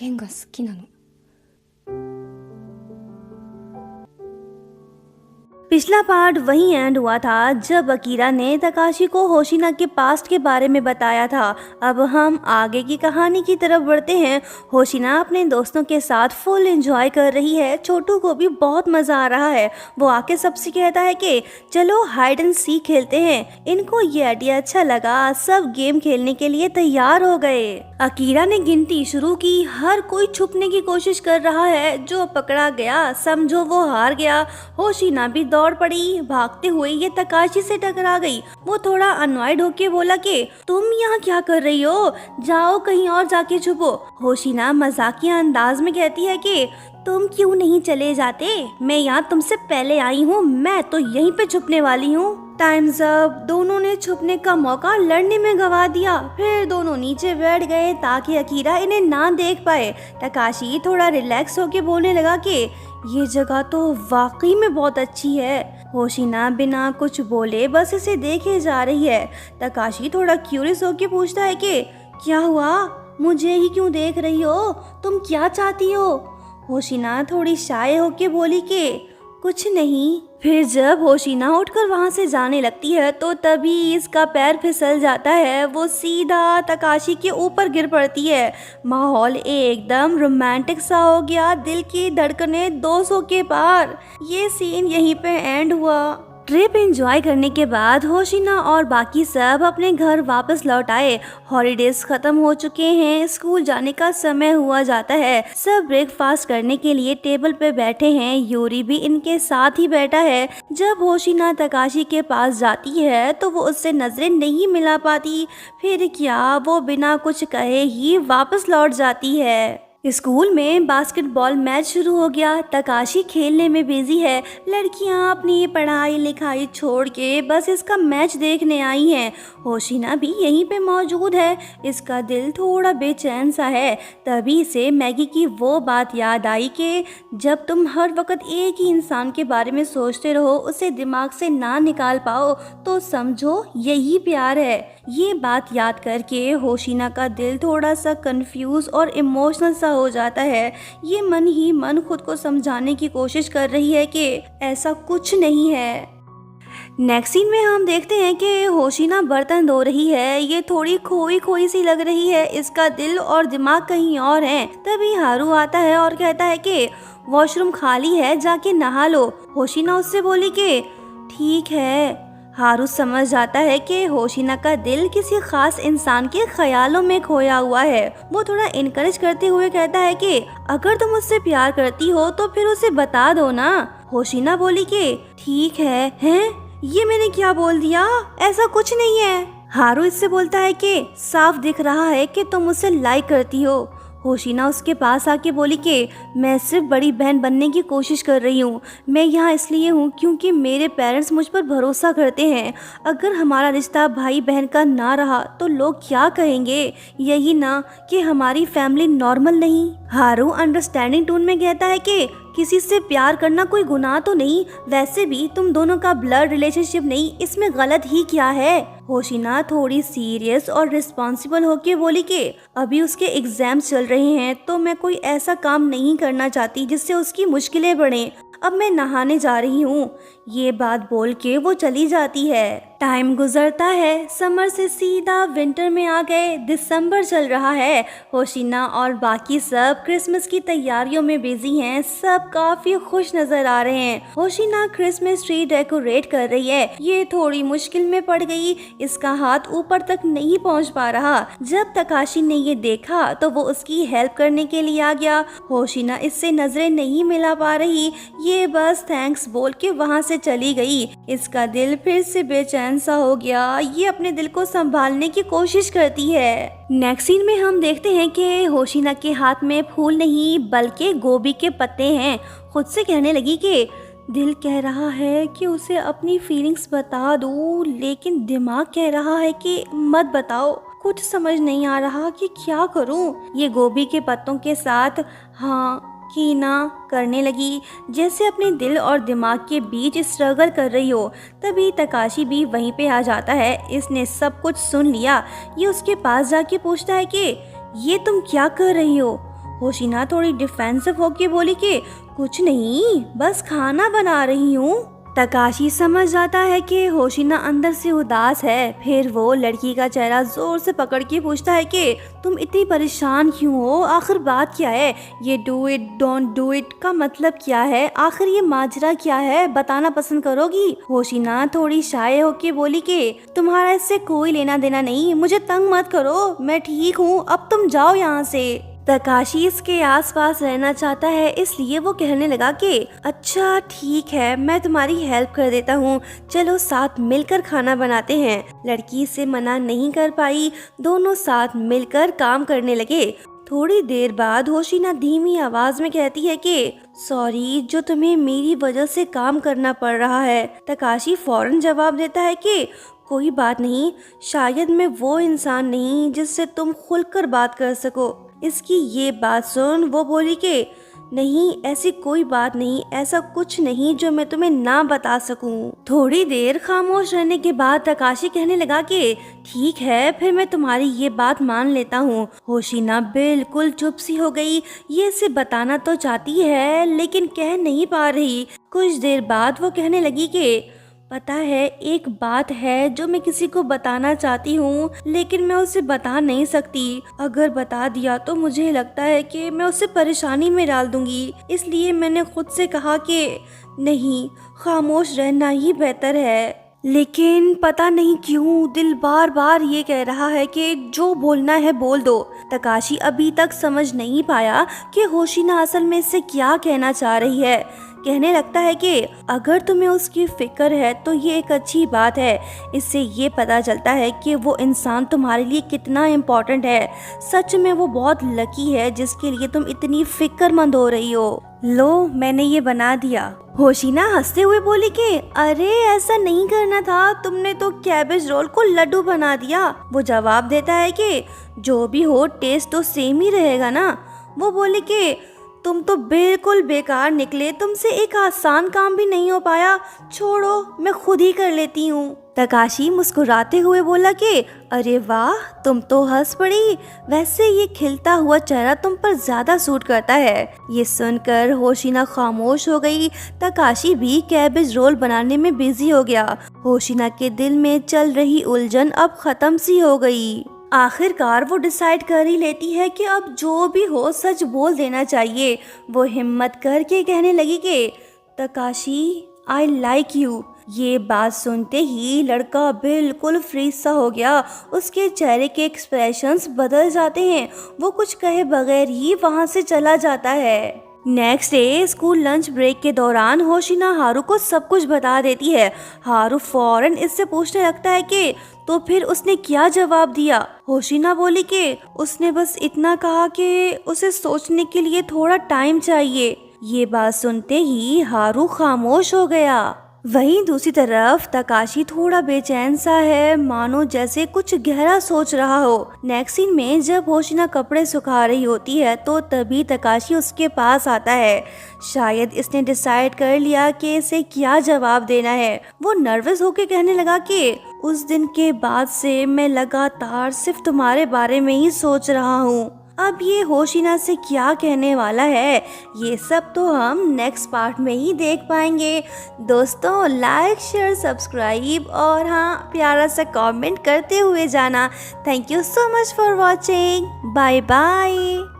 剣が好きなの。पिछला part वहीं and हुआ था जब अकीरा ने तकाशी को होशिना के पास्ट के बारे में बताया था। अब हम आगे की कहानी की तरफ बढ़ते हैं। होशिना अपने दोस्तों के साथ फुल एंजॉय कर रही है। छोटू को भी बहुत मजा आ रहा है। वो आके सबसे कहता है कि चलो हाइड एंड सीक खेलते हैं। इनको ये आइडिया अच्छा लगा। सब गेम खेलने के लिए तैयार हो गए। अकीरा ने गिनती शुरू की। हर कोई छुपने की कोशिश कर रहा है। जो पकड़ा गया समझो वो हार गया। होशिना भी दौड़ पड़ी। भागते हुए ये तकाशी से टकरा गई। वो थोड़ा अनॉयड होके बोला कि तुम यहाँ क्या कर रही हो, जाओ कहीं और जाके छुपो। होशिना मजाकिया अंदाज में कहती है कि तुम क्यों नहीं चले जाते, मैं यहाँ तुमसे पहले आई हूँ, मैं तो यहीं पे छुपने वाली हूँ। Times up. दोनों ने छुपने का मौका लड़ने में गवा दिया। फिर दोनों नीचे बैठ गए ताकि अकीरा इन्हें ना देख पाए। तकाशी थोड़ा रिलैक्स होके बोलने लगा कि ये जगह तो वाकई में बहुत अच्छी है। होशिना बिना कुछ बोले बस इसे देखे जा रही है। तकाशी थोड़ा क्यूरियस होके पूछता है कि क्या हुआ, मुझे ही क्यों देख रही हो, तुम क्या चाहती हो। होशिना थोड़ी शाय होके बोली कि कुछ नहीं। फिर जब होशिना उठकर वहां से जाने लगती है तो तभी इसका पैर फिसल जाता है। वो सीधा तकाशी के ऊपर गिर पड़ती है। माहौल एकदम रोमांटिक सा हो गया। दिल की धड़कनें 200 के पार। ये सीन यहीं पे एंड हुआ। ट्रिप एंजॉय करने के बाद होशिना और बाकी सब अपने घर वापस लौट आए। हॉलीडेज खत्म हो चुके हैं। स्कूल जाने का समय हुआ जाता है। सब ब्रेकफास्ट करने के लिए टेबल पे बैठे हैं। यूरी भी इनके साथ ही बैठा है। जब होशिना तकाशी के पास जाती है तो वो उससे नजरें नहीं मिला पाती। फिर क्या, वो बिना कुछ कहे ही वापस लौट जाती है। स्कूल में बास्केटबॉल मैच शुरू हो गया। तकाशी खेलने में बिजी है। लड़कियां अपनी पढ़ाई लिखाई छोड़ के बस इसका मैच देखने आई हैं। होशिना भी यहीं पे मौजूद है। इसका दिल थोड़ा बेचैन सा है। तभी से मैगी की वो बात याद आई कि जब तुम हर वक्त एक ही इंसान के बारे में सोचते रहो, उसे दिमाग से ना निकाल पाओ, तो समझो यही प्यार है। ये बात याद करके होशिना का दिल थोड़ा सा कंफ्यूज और इमोशनल सा हो जाता है। ये मन ही मन खुद को समझाने की कोशिश कर रही है कि ऐसा कुछ नहीं है। नेक्स्ट सीन में हम देखते हैं कि होशिना बर्तन धो रही है। ये थोड़ी खोई खोई सी लग रही है। इसका दिल और दिमाग कहीं और है। तभी हारू आता है और कहता है कि वॉशरूम खाली है, जाके नहा लो। होशिना उससे बोली कि ठीक है। हारू समझ जाता है कि होशिना का दिल किसी खास इंसान के ख्यालों में खोया हुआ है। वो थोड़ा इनकरेज करते हुए कहता है कि अगर तुम उससे प्यार करती हो तो फिर उसे बता दो ना। होशिना बोली कि ठीक है। हैं? ये मैंने क्या बोल दिया, ऐसा कुछ नहीं है। हारू इससे बोलता है कि साफ दिख रहा है कि तुम उसे लाइक करती हो। होशिना उसके पास आके बोली कि मैं सिर्फ बड़ी बहन बनने की कोशिश कर रही हूँ। मैं यहाँ इसलिए हूँ क्योंकि मेरे पेरेंट्स मुझ पर भरोसा करते हैं। अगर हमारा रिश्ता भाई बहन का ना रहा तो लोग क्या कहेंगे, यही ना कि हमारी फैमिली नॉर्मल नहीं। हारू अंडरस्टैंडिंग टोन में कहता है कि किसी से प्यार करना कोई गुनाह तो नहीं, वैसे भी तुम दोनों का ब्लड रिलेशनशिप नहीं, इसमें गलत ही क्या है। होशिना थोड़ी सीरियस और रिस्पॉन्सिबल होके बोली कि अभी उसके एग्जाम्स चल रहे हैं तो मैं कोई ऐसा काम नहीं करना चाहती जिससे उसकी मुश्किलें बढ़ें। अब मैं नहाने जा रही हूँ। ये बात बोल के वो चली जाती है। टाइम गुजरता है। समर से सीधा विंटर में आ गए। दिसंबर चल रहा है। होशिना और बाकी सब क्रिसमस की तैयारियों में बिजी हैं। सब काफी खुश नजर आ रहे हैं। होशिना क्रिसमस ट्री डेकोरेट कर रही है। ये थोड़ी मुश्किल में पड़ गई। इसका हाथ ऊपर तक नहीं पहुंच पा रहा। जब तकाशी ने ये देखा तो वो उसकी हेल्प करने के लिए आ गया। होशिना इससे नजरें नहीं मिला पा रही। ये बस थैंक्स बोल के वहाँ से चली गई। इसका दिल फिर से बेचैन सा हो गया। ये अपने दिल को संभालने की कोशिश करती है। नेक्स्ट सीन में हम देखते हैं कि होशिना के हाथ में फूल नहीं बल्कि गोभी के पत्ते हैं। खुद से कहने लगी कि दिल कह रहा है कि उसे अपनी फीलिंग्स बता दूं, लेकिन दिमाग कह रहा है कि मत बताओ। कुछ समझ नहीं आ रहा कि क्या करूं। ये गोभी के पत्तों के साथ हाँ की ना करने लगी, जैसे अपने दिल और दिमाग के बीच स्ट्रगल कर रही हो। तभी तकाशी भी वहीं पे आ जाता है। इसने सब कुछ सुन लिया। ये उसके पास जाके पूछता है कि ये तुम क्या कर रही हो। होशिना थोड़ी डिफेंसिव होके बोली कि कुछ नहीं, बस खाना बना रही हूँ। तकाशी समझ जाता है कि होशिना अंदर से उदास है। फिर वो लड़की का चेहरा जोर से पकड़ के पूछता है कि तुम इतनी परेशान क्यों हो, आखिर बात क्या है? ये do it don't do it का मतलब क्या है? आखिर ये माजरा क्या है, बताना पसंद करोगी? होशिना थोड़ी शाय होके बोली कि तुम्हारा इससे कोई लेना देना नहीं, मुझे तंग मत करो, मैं ठीक हूँ, अब तुम जाओ यहाँ से। तकाशी इसके आसपास रहना चाहता है, इसलिए वो कहने लगा कि अच्छा ठीक है, मैं तुम्हारी हेल्प कर देता हूँ, चलो साथ मिलकर खाना बनाते हैं। लड़की इसे मना नहीं कर पाई, दोनों साथ मिलकर काम करने लगे। थोड़ी देर बाद होशिना धीमी आवाज में कहती है कि सॉरी, जो तुम्हें मेरी वजह से काम करना पड़ रहा है। तकाशी फौरन जवाब देता है कि कोई बात नहीं, शायद मैं वो इंसान नहीं जिससे तुम खुलकर बात कर सको। इसकी ये बात सुन वो बोली कि नहीं, ऐसी कोई बात नहीं, ऐसा कुछ नहीं जो मैं तुम्हें ना बता सकूं। थोड़ी देर खामोश रहने के बाद तकाशी कहने लगा कि ठीक है, फिर मैं तुम्हारी ये बात मान लेता हूँ। होशिना बिल्कुल चुप सी हो गई, ये इसे बताना तो चाहती है लेकिन कह नहीं पा रही। कुछ देर बाद वो कहने लगी कि पता है, एक बात है जो मैं किसी को बताना चाहती हूँ लेकिन मैं उसे बता नहीं सकती। अगर बता दिया तो मुझे लगता है कि मैं उसे परेशानी में डाल दूंगी, इसलिए मैंने खुद से कहा कि नहीं, खामोश रहना ही बेहतर है। लेकिन पता नहीं क्यों दिल बार बार ये कह रहा है कि जो बोलना है बोल दो। तकाशी अभी तक समझ नहीं पाया कि होशिना असल में इससे क्या कहना चाह रही है। कहने लगता है कि अगर तुम्हें उसकी फिक्र है तो ये एक अच्छी बात है। इससे ये पता चलता है कि वो इंसान तुम्हारे लिए कितना इम्पोर्टेंट है। सच में वो बहुत लकी है जिसके लिए तुम इतनी फिक्रमंद हो रही हो। लो, मैंने ये बना दिया। होशिना हंसते हुए बोली कि अरे ऐसा नहीं करना था, तुमने तो कैबेज रोल को लड्डू बना दिया। वो जवाब देता है कि जो भी हो, टेस्ट तो सेम ही रहेगा ना। वो बोली कि तुम तो बिल्कुल बेकार निकले, तुमसे एक आसान काम भी नहीं हो पाया, छोड़ो मैं खुद ही कर लेती हूँ। तकाशी मुस्कुराते हुए बोला कि अरे वाह, तुम तो हंस पड़ी, वैसे ये खिलता हुआ चेहरा तुम पर ज्यादा सूट करता है। ये सुनकर होशिना खामोश हो गई। तकाशी भी कैबेज रोल बनाने में बिजी हो गया। होशिना के दिल में चल रही उलझन अब खत्म सी हो गई। आखिरकार वो डिसाइड कर ही लेती है कि अब जो भी हो सच बोल देना चाहिए। वो हिम्मत करके कहने लगी कि तकाशी, आई लाइक यू। ये बात सुनते ही लड़का बिल्कुल फ्रीज सा हो गया। उसके चेहरे के एक्सप्रेशंस बदल जाते हैं। वो कुछ कहे बगैर ही वहाँ से चला जाता है। Next day school lunch break के दौरान होशिना हारू को सब कुछ बता देती है। हारू फौरन इससे पूछने लगता है कि तो फिर उसने क्या जवाब दिया। होशिना बोली कि उसने बस इतना कहा कि उसे सोचने के लिए थोड़ा टाइम चाहिए। ये बात सुनते ही हारू खामोश हो गया। वहीं दूसरी तरफ तकाशी थोड़ा बेचैन सा है, मानो जैसे कुछ गहरा सोच रहा हो। नेक्स्ट सीन में जब होशिना कपड़े सुखा रही होती है तो तभी तकाशी उसके पास आता है। शायद इसने डिसाइड कर लिया कि इसे क्या जवाब देना है। वो नर्वस होकर कहने लगा कि उस दिन के बाद से मैं लगातार सिर्फ तुम्हारे बारे में ही सोच रहा हूँ। अब ये होशिना से क्या कहने वाला है, ये सब तो हम नेक्स्ट पार्ट में ही देख पाएंगे। दोस्तों, लाइक शेयर सब्सक्राइब और हाँ, प्यारा सा कमेंट करते हुए जाना। Thank you so much for watching. Bye bye.